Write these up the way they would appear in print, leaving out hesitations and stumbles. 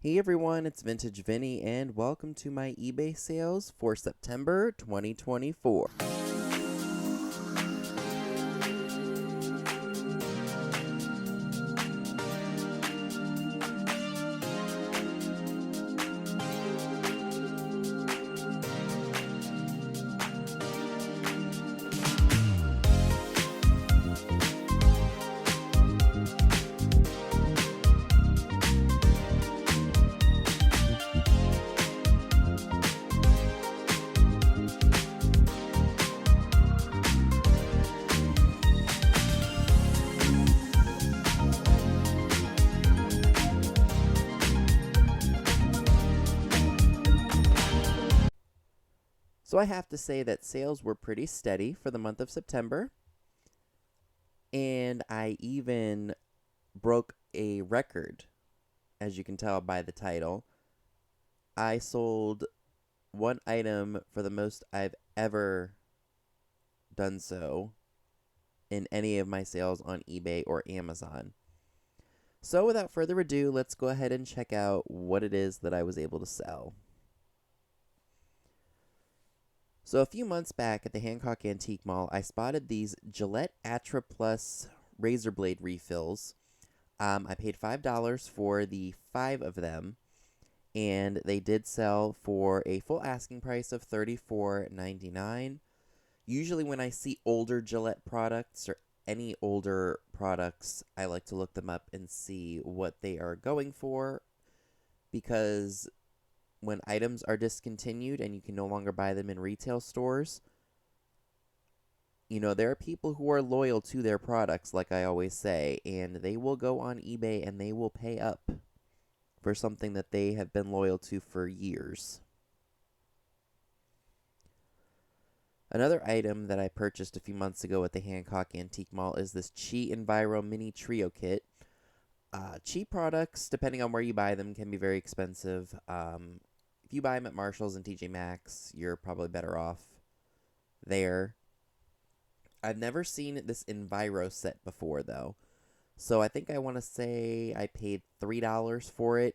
Hey everyone, it's Vintage Vinny and welcome to my eBay sales for September 2024. So I have to say that sales were pretty steady for the month of September, and I even broke a record, as you can tell by the title. I sold one item for the most I've ever done so in any of my sales on eBay or Amazon. So without further ado, let's go ahead and check out what it is that I was able to sell. So a few months back at the Hancock Antique Mall, I spotted these Gillette Atra Plus razor blade refills. I paid $5 for the 5 of them, and they did sell for a full asking price of $34.99. Usually when I see older Gillette products or any older products, I like to look them up and see what they are going for, because when items are discontinued and you can no longer buy them in retail stores, there are people who are loyal to their products, like I always say, and they will go on eBay and they will pay up for something that they have been loyal to for years. Another item that I purchased a few months ago at the Hancock Antique Mall is this Chi Enviro Mini Trio Kit. Cheap products, depending on where you buy them, can be very expensive. If you buy them at Marshall's and TJ Maxx, you're probably better off there. I've never seen this Enviro set before, though. So I think I want to say I paid $3 for it.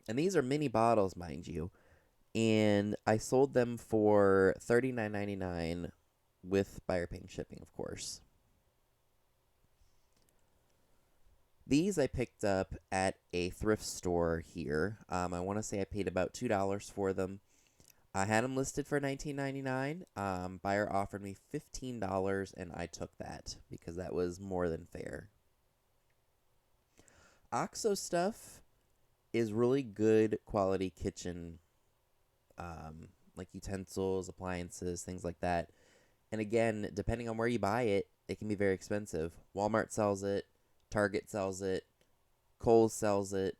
And these are mini bottles, mind you. And I sold them for $39.99 with buyer paying shipping, of course. These I picked up at a thrift store here. I want to say I paid about $2 for them. I had them listed for $19.99. Buyer offered me $15, and I took that because that was more than fair. OXO stuff is really good quality kitchen, like utensils, appliances, things like that. And again, depending on where you buy it, it can be very expensive. Walmart sells it. Target sells it. Kohl's sells it.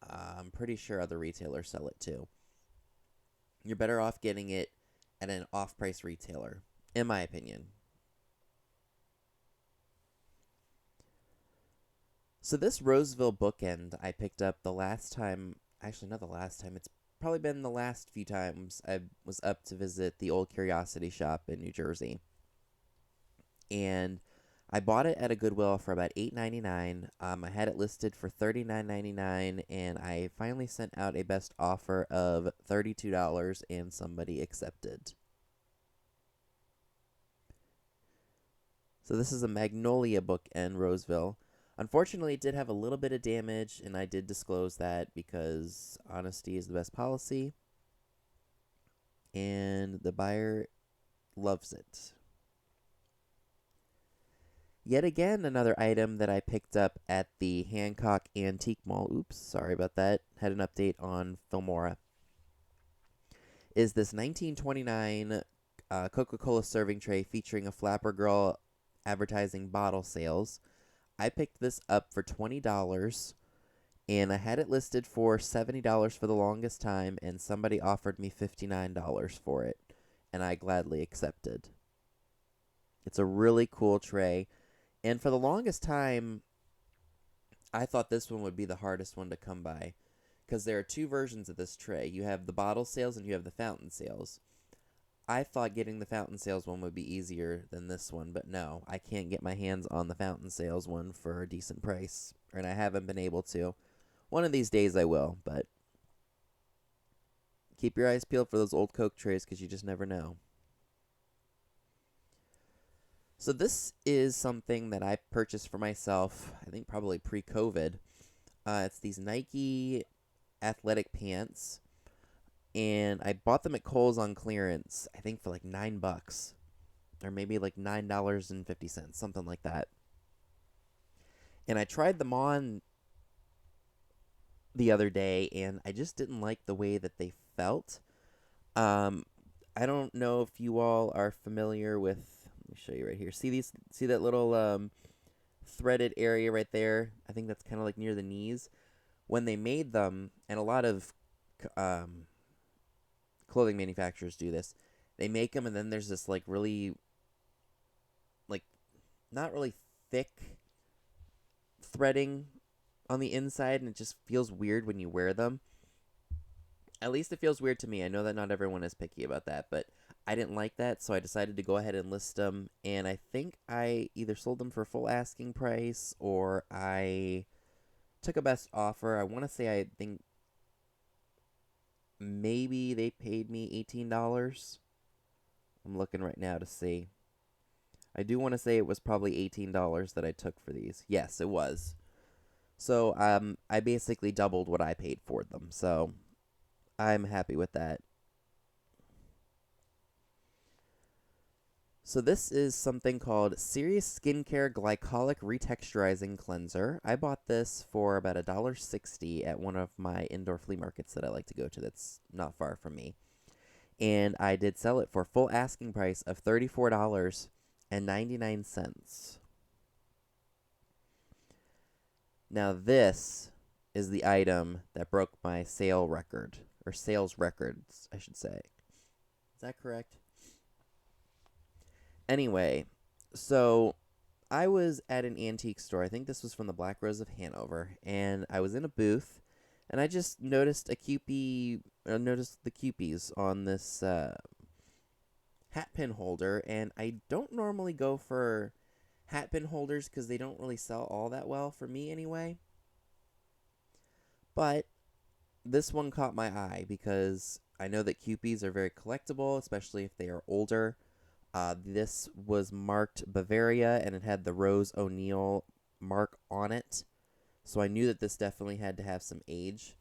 I'm pretty sure other retailers sell it too. You're better off getting it at an off-price retailer, in my opinion. So this Roseville bookend I picked up the last time, actually not the last time, it's probably been the last few times I was up to visit the old Curiosity Shop in New Jersey. And I bought it at a Goodwill for about $8.99. I had it listed for $39.99, and I finally sent out a best offer of $32, and somebody accepted. So this is a Magnolia Book in Roseville. Unfortunately, it did have a little bit of damage, and I did disclose that because honesty is the best policy, and the buyer loves it. Yet again, another item that I picked up at the Hancock Antique Mall, oops, sorry about that, had an update on Filmora, is this 1929 CocaCola serving tray featuring a Flapper Girl advertising bottle sales. I picked this up for $20, and I had it listed for $70 for the longest time, and somebody offered me $59 for it, and I gladly accepted. It's a really cool tray. And for the longest time, I thought this one would be the hardest one to come by, because there are two versions of this tray. You have the bottle sales and you have the fountain sales. I thought getting the fountain sales one would be easier than this one, but no, I can't get my hands on the fountain sales one for a decent price, and I haven't been able to. One of these days I will, but keep your eyes peeled for those old Coke trays because you just never know. So this is something that I purchased for myself, I think probably pre-COVID. It's these Nike athletic pants, and I bought them at Kohl's on clearance, I think for like $9, or maybe like $9.50, something like that. And I tried them on the other day, and I just didn't like the way that they felt. Um, I don't know if you all are familiar with. Let me show you right here. See that little threaded area right there? I think that's kind of like near the knees. When they made them, and a lot of clothing manufacturers do this, they make them, and then there's this like really, like, not really thick threading on the inside, and it just feels weird when you wear them. At least it feels weird to me. I know that not everyone is picky about that, but I didn't like that, so I decided to go ahead and list them. And I think I either sold them for full asking price or I took a best offer. I want to say I think maybe they paid me $18. I'm looking right now to see. I do want to say it was probably $18 that I took for these. Yes, it was. So I basically doubled what I paid for them. So I'm happy with that. So this is something called Serious Skincare Glycolic Retexturizing Cleanser. I bought this for about $1.60 at one of my indoor flea markets that I like to go to that's not far from me. And I did sell it for full asking price of $34.99. Now this is the item that broke my sales records, I should say. Is that correct? Anyway, so I was at an antique store. I think this was from the Black Rose of Hanover, and I was in a booth, and I just noticed noticed the Cupies on this hat pin holder, and I don't normally go for hat pin holders because they don't really sell all that well for me anyway. But this one caught my eye because I know that Cupies are very collectible, especially if they are older. This was marked Bavaria, and it had the Rose O'Neil mark on it. So I knew that this definitely had to have some age.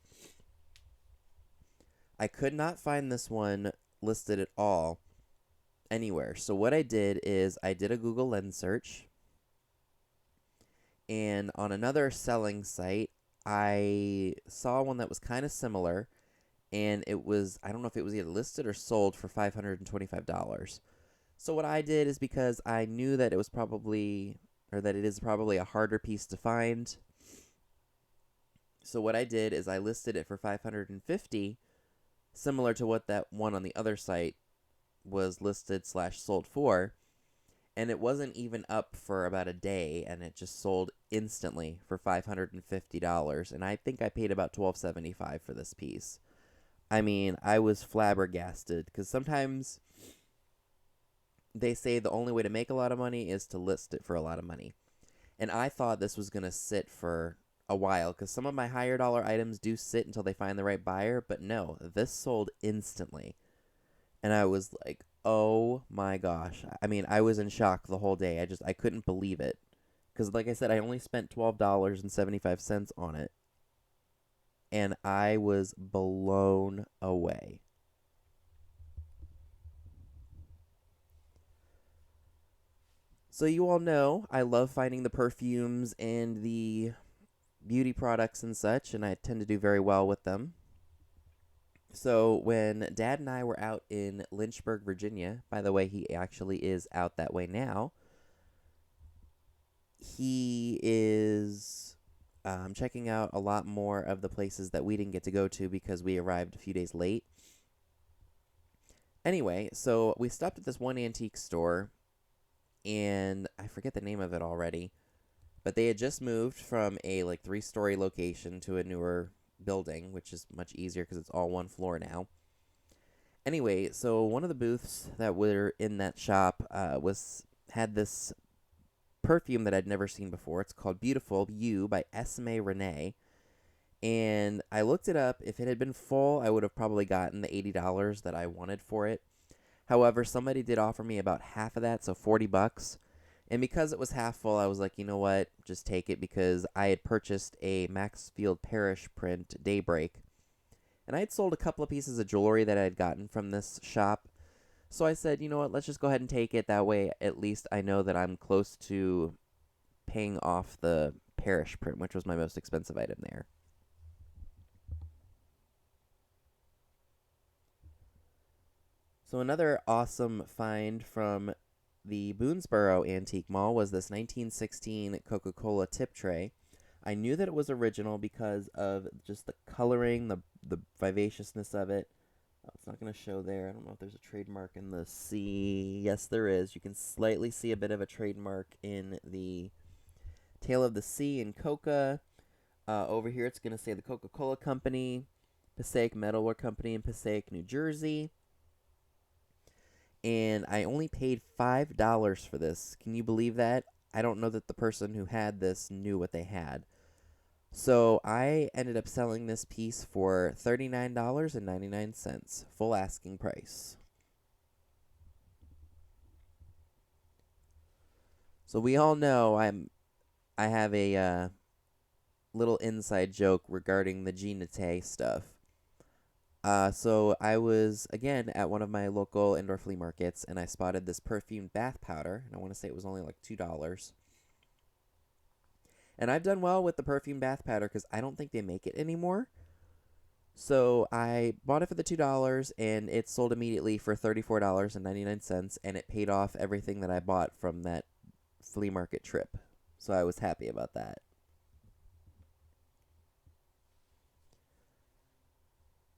I could not find this one listed at all anywhere. So what I did is I did a Google Lens search. And on another selling site, I saw one that was kind of similar. And it was, I don't know if it was either listed or sold for $525. So what I did is, because I knew that it was probably, or that it is probably a harder piece to find. So what I did is I listed it for $550, similar to what that one on the other site was listed / sold for. And it wasn't even up for about a day, and it just sold instantly for $550. And I think I paid about $12.75 for this piece. I mean, I was flabbergasted, because sometimes they say the only way to make a lot of money is to list it for a lot of money. And I thought this was going to sit for a while, because some of my higher dollar items do sit until they find the right buyer, but no, this sold instantly. And I was like, oh my gosh. I mean, I was in shock the whole day. I couldn't believe it. Because like I said, I only spent $12.75 on it. And I was blown away. So you all know I love finding the perfumes and the beauty products and such, and I tend to do very well with them. So when Dad and I were out in Lynchburg, Virginia, by the way, he actually is out that way now, he is checking out a lot more of the places that we didn't get to go to because we arrived a few days late. Anyway, so we stopped at this one antique store, and I forget the name of it already, but they had just moved from a like 3-story location to a newer building, which is much easier because it's all one floor now. Anyway, so one of the booths that were in that shop had this perfume that I'd never seen before. It's called Beautiful You by Esme Renee, And I looked it up. If it had been full, I would have probably gotten the $80 that I wanted for it. However, somebody did offer me about half of that, so $40. And because it was half full, I was like, you know what? Just take it, because I had purchased a Maxfield Parrish print Daybreak. And I had sold a couple of pieces of jewelry that I had gotten from this shop. So I said, you know what? Let's just go ahead and take it. That way, at least I know that I'm close to paying off the Parrish print, which was my most expensive item there. So another awesome find from the Boonesboro Antique Mall was this 1916 CocaCola tip tray. I knew that it was original because of just the coloring, the vivaciousness of it. Oh, it's not going to show there. I don't know if there's a trademark in the C. Yes, there is. You can slightly see a bit of a trademark in the tail of the C in Coca. Over here, it's going to say the Coca-Cola Company, Passaic Metalwork Company in Passaic, New Jersey. And I only paid $5 for this. Can you believe that? I don't know that the person who had this knew what they had. So I ended up selling this piece for $39.99, full asking price. So we all know I have a little inside joke regarding the Ginete stuff. So I was, again, at one of my local indoor flea markets, and I spotted this perfumed bath powder, and I want to say it was only like $2. And I've done well with the perfume bath powder because I don't think they make it anymore. So I bought it for the $2, and it sold immediately for $34.99, and it paid off everything that I bought from that flea market trip. So I was happy about that.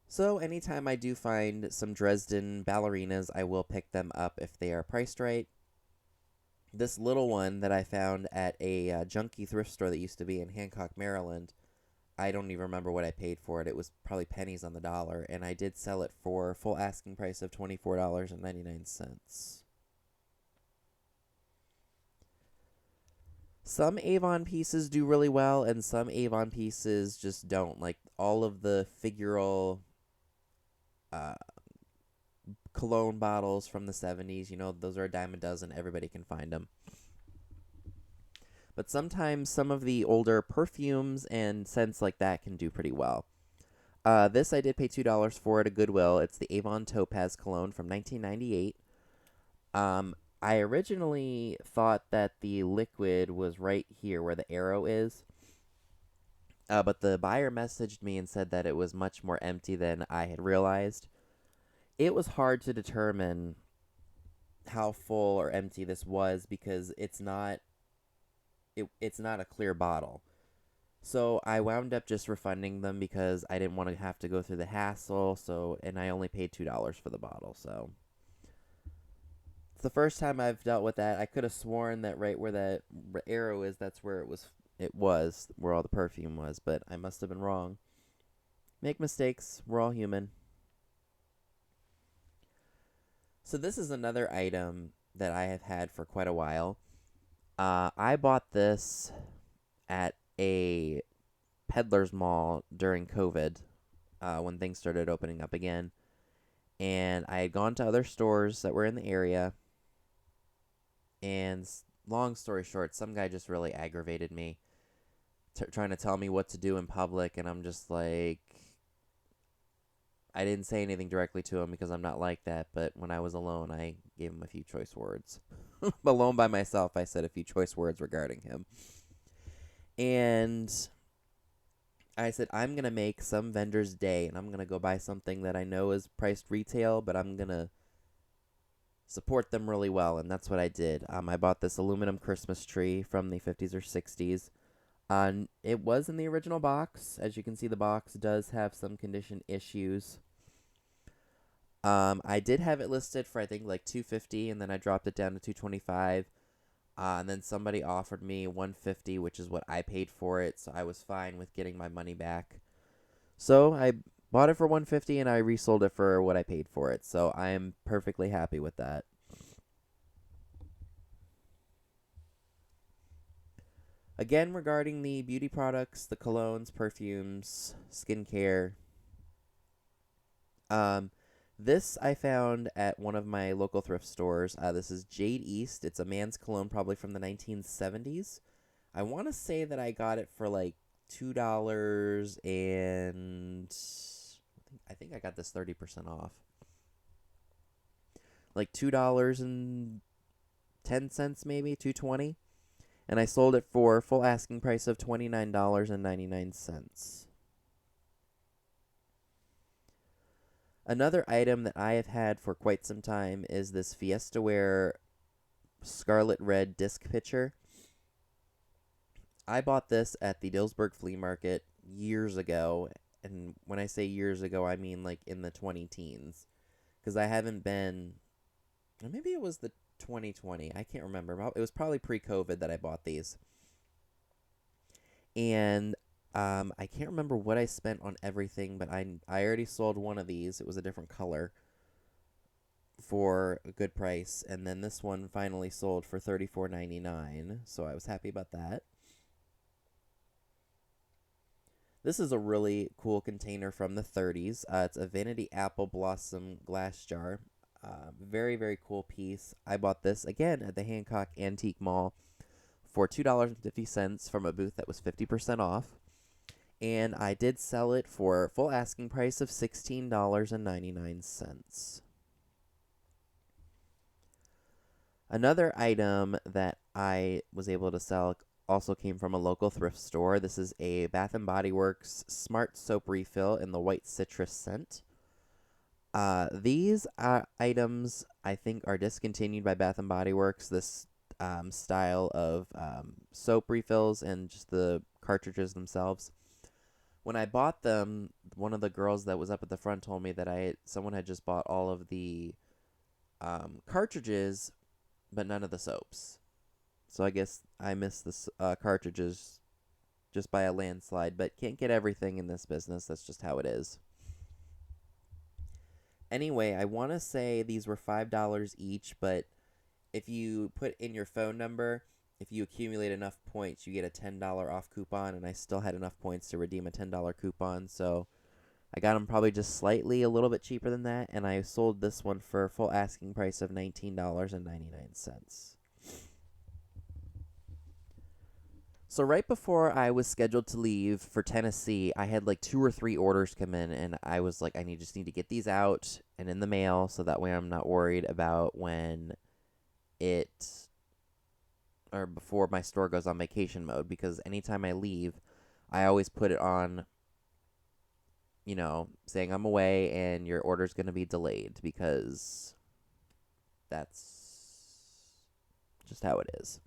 So anytime I do find some Dresden Ballerinas, I will pick them up if they are priced right. This little one that I found at a junkie thrift store that used to be in Hancock, Maryland, I don't even remember what I paid for it. It was probably pennies on the dollar, and I did sell it for full asking price of $24.99. Some Avon pieces do really well, and some Avon pieces just don't. Like all of the figural uh, Cologne bottles from the 70s, those are a dime a dozen. Everybody can find them. But sometimes some of the older perfumes and scents like that can do pretty well. This I did pay $2 for at a Goodwill. It's the Avon Topaz cologne from 1998. I originally thought that the liquid was right here where the arrow is. But the buyer messaged me and said that it was much more empty than I had realized. It was hard to determine how full or empty this was because it's not a clear bottle. So I wound up just refunding them because I didn't want to have to go through the hassle. And I only paid $2 for the bottle. So it's the first time I've dealt with that. I could have sworn that right where that arrow is, that's where it was. It was where all the perfume was, but I must have been wrong. Make mistakes. We're all human. So this is another item that I have had for quite a while. I bought this at a peddler's mall during COVID, when things started opening up again. And I had gone to other stores that were in the area. And long story short, some guy just really aggravated me, trying to tell me what to do in public. And I'm just like, I didn't say anything directly to him because I'm not like that. But when I was alone, I gave him a few choice words. Alone by myself, I said a few choice words regarding him. And I said, I'm going to make some vendor's day, and I'm going to go buy something that I know is priced retail, but I'm going to support them really well, and that's what I did. I bought this aluminum Christmas tree from the 50s or 60s. It was in the original box. As you can see, the box does have some condition issues. I did have it listed for, I think, like $250, and then I dropped it down to $225. And then somebody offered me $150, which is what I paid for it, so I was fine with getting my money back. So I bought it for $150, and I resold it for what I paid for it. So I am perfectly happy with that. Again, regarding the beauty products, the colognes, perfumes, skincare, this I found at one of my local thrift stores. This is Jade East. It's a man's cologne, probably from the 1970s. I want to say that I got it for like $2 and I think I got this 30% off. Like $2.10 maybe, $2.20. And I sold it for full asking price of $29.99. Another item that I have had for quite some time is this Fiestaware Scarlet Red Disc Pitcher. I bought this at the Dillsburg Flea Market years ago, and when I say years ago, I mean like in the 20 teens, because I haven't been, or maybe it was the 2020, I can't remember. It was probably pre-COVID that I bought these. And I can't remember what I spent on everything, but I already sold one of these. It was a different color for a good price, and then this one finally sold for $34.99, so I was happy about that. This is a really cool container from the 30s. It's a Vanity Apple Blossom glass jar. Very, very cool piece. I bought this, again, at the Hancock Antique Mall for $2.50 from a booth that was 50% off. And I did sell it for full asking price of $16.99. Another item that I was able to sell also came from a local thrift store. This is a Bath & Body Works Smart Soap Refill in the white citrus scent. These items, I think, are discontinued by Bath & Body Works. This style of soap refills and just the cartridges themselves. When I bought them, one of the girls that was up at the front told me that someone had just bought all of the cartridges, but none of the soaps. So I guess I missed the cartridges just by a landslide, but can't get everything in this business. That's just how it is. Anyway, I want to say these were $5 each, but if you put in your phone number, if you accumulate enough points, you get a $10 off coupon, and I still had enough points to redeem a $10 coupon, so I got them probably just slightly a little bit cheaper than that, and I sold this one for a full asking price of $19.99. So right before I was scheduled to leave for Tennessee, I had like 2 or 3 orders come in, and I was like, I just need to get these out and in the mail, so that way I'm not worried about when or before my store goes on vacation mode, because anytime I leave, I always put it on, saying I'm away and your order's going to be delayed, because that's just how it is.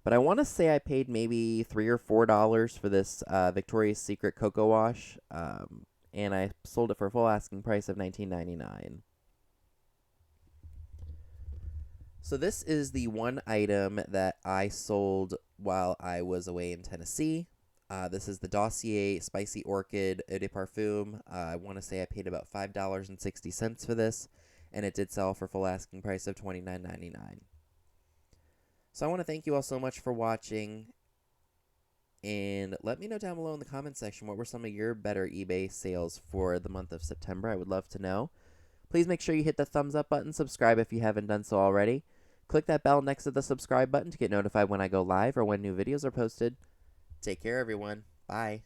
But I want to say I paid maybe $3 or $4 for this Victoria's Secret Cocoa Wash, and I sold it for a full asking price of $19.99. So this is the one item that I sold while I was away in Tennessee. This is the Dossier Spicy Orchid Eau de Parfum. I want to say I paid about $5.60 for this, and it did sell for full asking price of $29.99. So I want to thank you all so much for watching, and let me know down below in the comment section what were some of your better eBay sales for the month of September. I would love to know. Please make sure you hit the thumbs up button, subscribe if you haven't done so already. Click that bell next to the subscribe button to get notified when I go live or when new videos are posted. Take care, everyone. Bye.